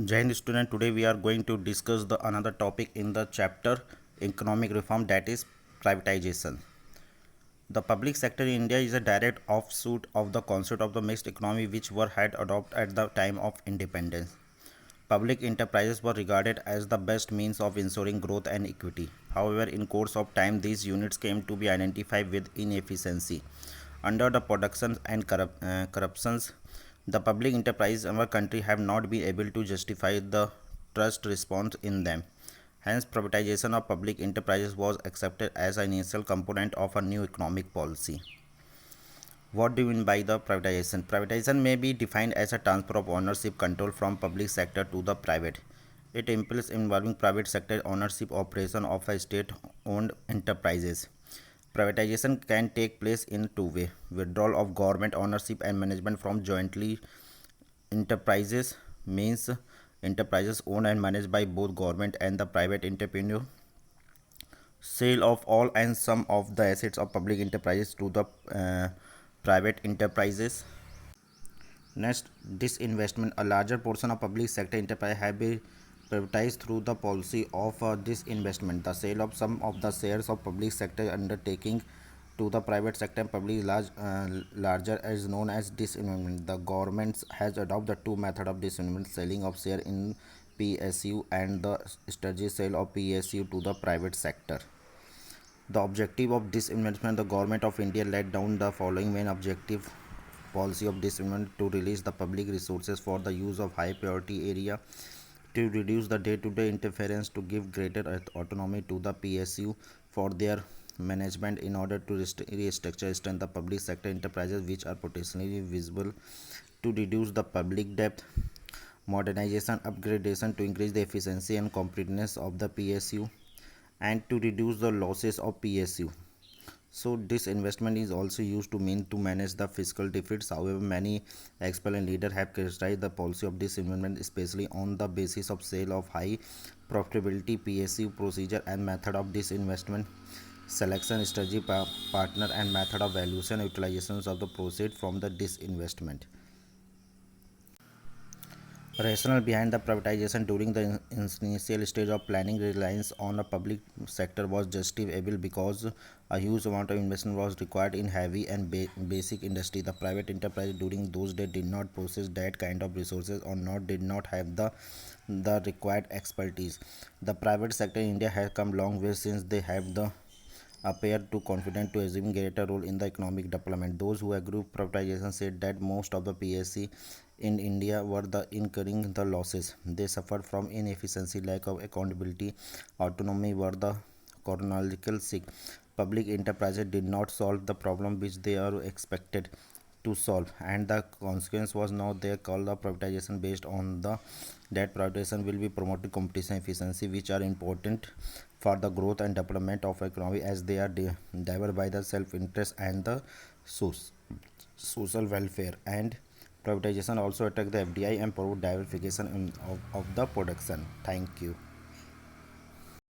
Jai Hind student, today we are going to discuss the another topic in the chapter economic reform, that is privatization. The public sector in India is a direct offshoot of the concept of the mixed economy which were had adopted at the time of independence. Public enterprises were regarded as the best means of ensuring growth and equity. However, in course of time, these units came to be identified with inefficiency. Under the productions and corruptions, the public enterprises in our country have not been able to justify the trust response in them. Hence, privatization of public enterprises was accepted as an essential component of a new economic policy. What do you mean by the privatization? Privatization may be defined as a transfer of ownership control from public sector to the private. It implies involving private sector ownership operation of a state-owned enterprises. Privatization can take place in two ways: withdrawal of government ownership and management from jointly enterprises means enterprises owned and managed by both government and the private entrepreneur. Sale of all and some of the assets of public enterprises to the private enterprises. Next, disinvestment. A larger portion of public sector enterprise have been privatized through the policy of disinvestment. The sale of some of the shares of public sector undertaking to the private sector and public larger is known as disinvestment. The government has adopted the two methods of disinvestment: selling of share in PSU and the strategic sale of PSU to the private sector. The objective of disinvestment: the government of India laid down the following main objective policy of disinvestment: to release the public resources for the use of high priority area, to reduce the day-to-day interference, to give greater autonomy to the PSU for their management in order to restructure strengthen the public sector enterprises which are potentially visible, to reduce the public debt, modernization, upgradation to increase the efficiency and competitiveness of the PSU, and to reduce the losses of PSU. So this investment is also used to manage the fiscal deficits. However, many experts and leaders have criticized the policy of this investment, especially on the basis of sale of high profitability PSU procedure and method of this investment selection, strategy, partner, and method of valuation utilizations of the proceeds from the disinvestment. Rationale behind the privatization: during the initial stage of planning, reliance on a public sector was justifiable because a huge amount of investment was required in heavy and basic industry. The private enterprise during those days did not possess that kind of resources or did not have the required expertise. The private sector in India has come long way since they have the appear too confident to assume greater role in the economic development. Those who agree with privatization said that most of the PSC in India were the incurring the losses. They suffered from inefficiency, lack of accountability, autonomy were the chronological sick. Public enterprises did not solve the problem which they are expected to solve, and the consequence was now they call the privatization based on the that privatization will be promoting competition efficiency which are important for the growth and development of economy as they are driven by the self-interest and the social welfare. And privatization also attack the FDI and promote diversification of the production. Thank you.